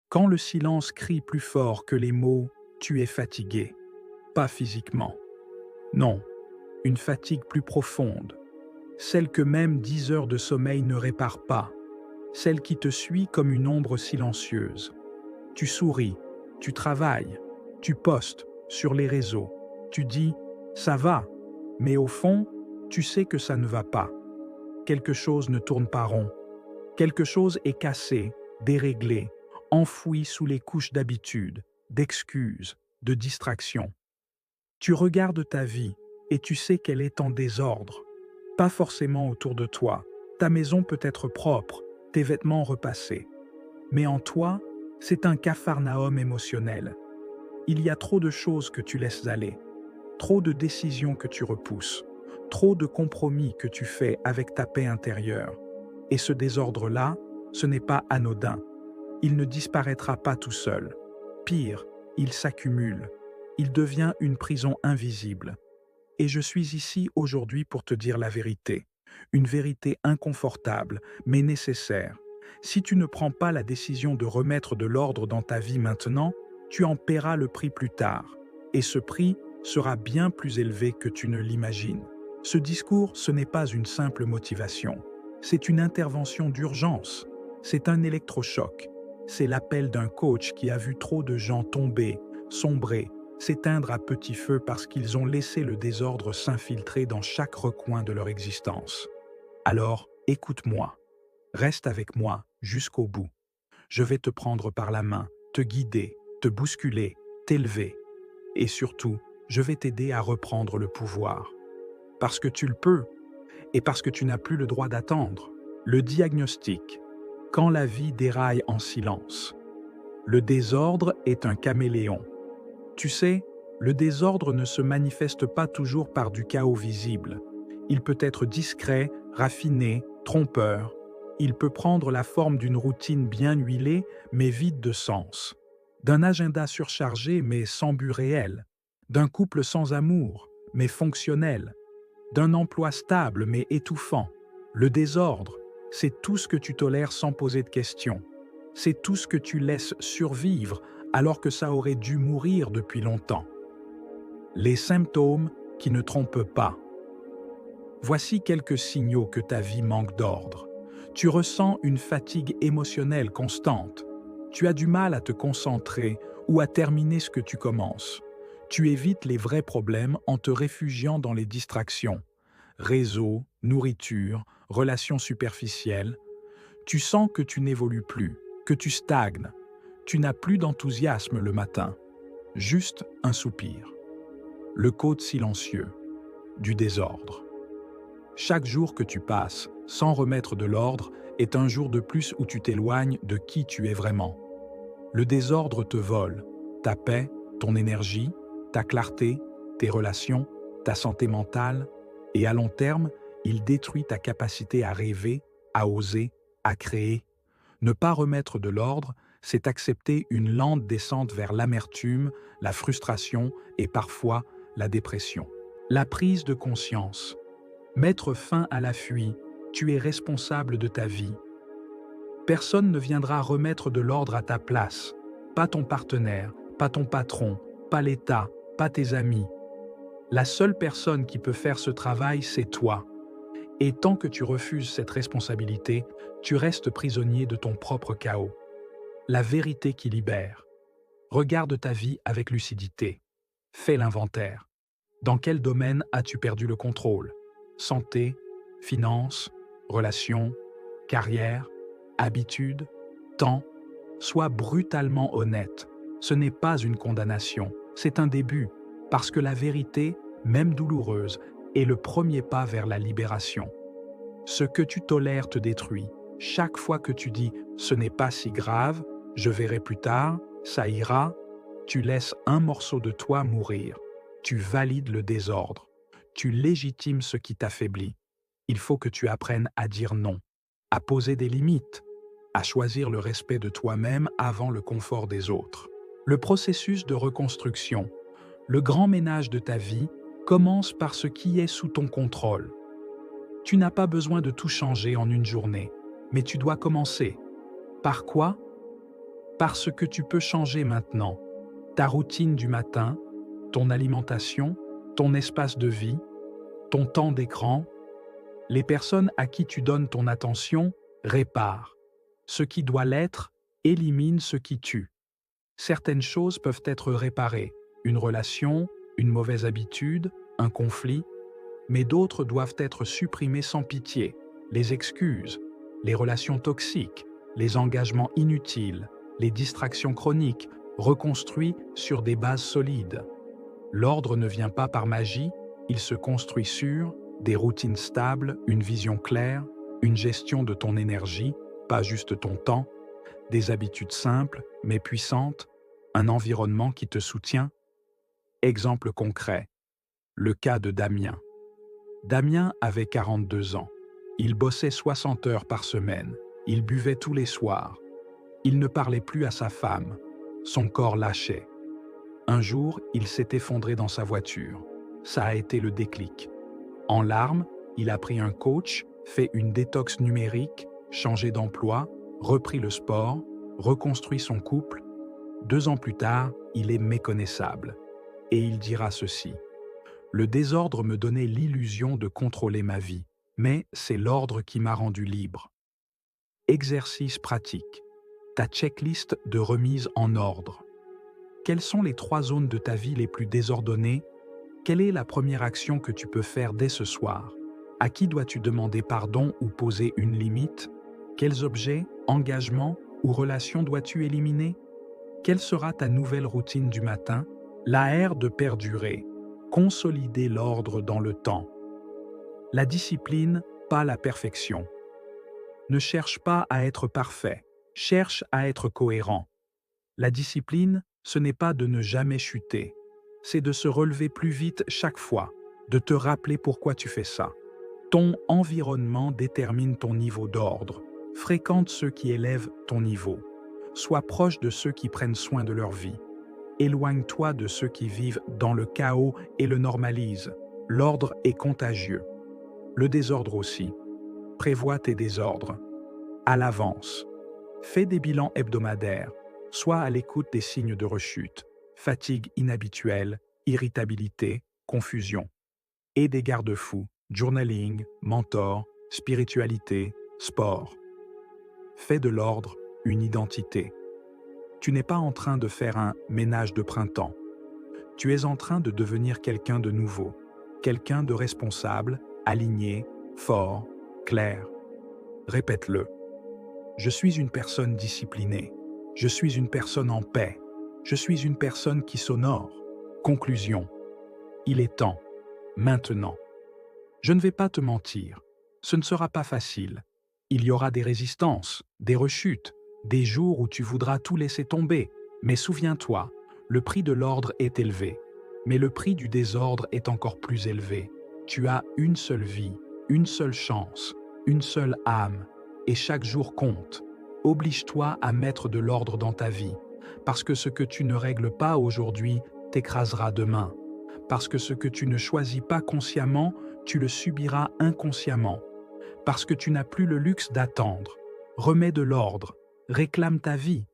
Quand le silence crie plus fort que les mots, tu es fatigué. Pas physiquement. Non, une fatigue plus profonde. Celle que même 10 heures de sommeil ne répare pas. Celle qui te suit comme une ombre silencieuse. Tu souris, tu travailles, tu postes sur les réseaux. Tu dis « ça va », mais au fond, tu sais que ça ne va pas. Quelque chose ne tourne pas rond. Quelque chose est cassé, déréglé, enfoui sous les couches d'habitude, d'excuses, de distractions. Tu regardes ta vie et tu sais qu'elle est en désordre. Pas forcément autour de toi. Ta maison peut être propre, tes vêtements repassés. Mais en toi, c'est un capharnaüm émotionnel. Il y a trop de choses que tu laisses aller, trop de décisions que tu repousses, trop de compromis que tu fais avec ta paix intérieure. Et ce désordre-là, ce n'est pas anodin. Il ne disparaîtra pas tout seul. Pire, il s'accumule. Il devient une prison invisible. Et je suis ici aujourd'hui pour te dire la vérité. Une vérité inconfortable, mais nécessaire. Si tu ne prends pas la décision de remettre de l'ordre dans ta vie maintenant, tu en paieras le prix plus tard. Et ce prix sera bien plus élevé que tu ne l'imagines. Ce discours, ce n'est pas une simple motivation. C'est une intervention d'urgence. C'est un électrochoc. C'est l'appel d'un coach qui a vu trop de gens tomber, sombrer, s'éteindre à petit feu parce qu'ils ont laissé le désordre s'infiltrer dans chaque recoin de leur existence. Alors, écoute-moi. Reste avec moi jusqu'au bout. Je vais te prendre par la main, te guider, te bousculer, t'élever. Et surtout, je vais t'aider à reprendre le pouvoir. Parce que tu le peux, et parce que tu n'as plus le droit d'attendre. Le diagnostic. Quand la vie déraille en silence. Le désordre est un caméléon. Tu sais, le désordre ne se manifeste pas toujours par du chaos visible. Il peut être discret, raffiné, trompeur. Il peut prendre la forme d'une routine bien huilée, mais vide de sens. D'un agenda surchargé, mais sans but réel. D'un couple sans amour, mais fonctionnel. D'un emploi stable, mais étouffant. Le désordre, c'est tout ce que tu tolères sans poser de questions. C'est tout ce que tu laisses survivre alors que ça aurait dû mourir depuis longtemps. Les symptômes qui ne trompent pas. Voici quelques signaux que ta vie manque d'ordre. Tu ressens une fatigue émotionnelle constante. Tu as du mal à te concentrer ou à terminer ce que tu commences. Tu évites les vrais problèmes en te réfugiant dans les distractions. Réseau, nourriture, relations superficielles. Tu sens que tu n'évolues plus, que tu stagnes. Tu n'as plus d'enthousiasme le matin. Juste un soupir. Le code silencieux du désordre. Chaque jour que tu passes sans remettre de l'ordre est un jour de plus où tu t'éloignes de qui tu es vraiment. Le désordre te vole, ta paix, ton énergie, ta clarté, tes relations, ta santé mentale, et à long terme, il détruit ta capacité à rêver, à oser, à créer. Ne pas remettre de l'ordre, c'est accepter une lente descente vers l'amertume, la frustration et parfois la dépression. La prise de conscience. Mettre fin à la fuite, tu es responsable de ta vie. Personne ne viendra remettre de l'ordre à ta place. Pas ton partenaire, pas ton patron, pas l'État, pas tes amis. La seule personne qui peut faire ce travail, c'est toi. Et tant que tu refuses cette responsabilité, tu restes prisonnier de ton propre chaos. La vérité qui libère. Regarde ta vie avec lucidité. Fais l'inventaire. Dans quel domaine as-tu perdu le contrôle? Santé, finances, relations, carrière, habitudes, temps? Sois brutalement honnête. Ce n'est pas une condamnation, c'est un début, parce que la vérité, même douloureuse, est le premier pas vers la libération. Ce que tu tolères te détruit. Chaque fois que tu dis « ce n'est pas si grave, je verrai plus tard, ça ira », tu laisses un morceau de toi mourir. Tu valides le désordre. Tu légitimes ce qui t'affaiblit. Il faut que tu apprennes à dire non, à poser des limites, à choisir le respect de toi-même avant le confort des autres. Le processus de reconstruction, le grand ménage de ta vie, commence par ce qui est sous ton contrôle. Tu n'as pas besoin de tout changer en une journée, mais tu dois commencer. Par quoi? Parce que tu peux changer maintenant ta routine du matin, ton alimentation, ton espace de vie, ton temps d'écran. Les personnes à qui tu donnes ton attention réparent. Ce qui doit l'être élimine ce qui tue. Certaines choses peuvent être réparées, une relation, une mauvaise habitude, un conflit, mais d'autres doivent être supprimées sans pitié, les excuses, les relations toxiques, les engagements inutiles, les distractions chroniques, reconstruits sur des bases solides. L'ordre ne vient pas par magie, il se construit sur des routines stables, une vision claire, une gestion de ton énergie, pas juste ton temps, des habitudes simples mais puissantes, un environnement qui te soutient. Exemple concret, le cas de Damien. Damien avait 42 ans. Il bossait 60 heures par semaine. Il buvait tous les soirs. Il ne parlait plus à sa femme. Son corps lâchait. Un jour, il s'est effondré dans sa voiture. Ça a été le déclic. En larmes, il a pris un coach, fait une détox numérique, changé d'emploi, repris le sport, reconstruit son couple. 2 ans plus tard, il est méconnaissable. Et il dira ceci. Le désordre me donnait l'illusion de contrôler ma vie, mais c'est l'ordre qui m'a rendu libre. Exercice pratique. Ta checklist de remise en ordre. Quelles sont les 3 zones de ta vie les plus désordonnées? Quelle est la première action que tu peux faire dès ce soir? À qui dois-tu demander pardon ou poser une limite? Quels objets, engagements ou relations dois-tu éliminer? Quelle sera ta nouvelle routine du matin? L'art de perdurer. Consolider l'ordre dans le temps. La discipline, pas la perfection. Ne cherche pas à être parfait, cherche à être cohérent. La discipline, ce n'est pas de ne jamais chuter, c'est de se relever plus vite chaque fois, de te rappeler pourquoi tu fais ça. Ton environnement détermine ton niveau d'ordre. Fréquente ceux qui élèvent ton niveau. Sois proche de ceux qui prennent soin de leur vie. Éloigne-toi de ceux qui vivent dans le chaos et le normalisent. L'ordre est contagieux. Le désordre aussi. Prévois tes désordres. À l'avance. Fais des bilans hebdomadaires. Sois à l'écoute des signes de rechute. Fatigue inhabituelle, irritabilité, confusion. Et des garde-fous. Journaling, mentor, spiritualité, sport. Fais de l'ordre une identité. Tu n'es pas en train de faire un ménage de printemps. Tu es en train de devenir quelqu'un de nouveau, quelqu'un de responsable, aligné, fort, clair. Répète-le. Je suis une personne disciplinée. Je suis une personne en paix. Je suis une personne qui s'honore. Conclusion. Il est temps. Maintenant. Je ne vais pas te mentir. Ce ne sera pas facile. Il y aura des résistances, des rechutes, des jours où tu voudras tout laisser tomber. Mais souviens-toi, le prix de l'ordre est élevé. Mais le prix du désordre est encore plus élevé. Tu as une seule vie, une seule chance, une seule âme. Et chaque jour compte. Oblige-toi à mettre de l'ordre dans ta vie. Parce que ce que tu ne règles pas aujourd'hui t'écrasera demain. Parce que ce que tu ne choisis pas consciemment, tu le subiras inconsciemment. Parce que tu n'as plus le luxe d'attendre. Remets de l'ordre, réclame ta vie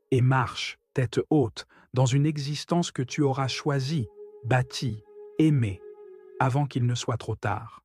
et marche, tête haute, dans une existence que tu auras choisie, bâtie, aimée, avant qu'il ne soit trop tard.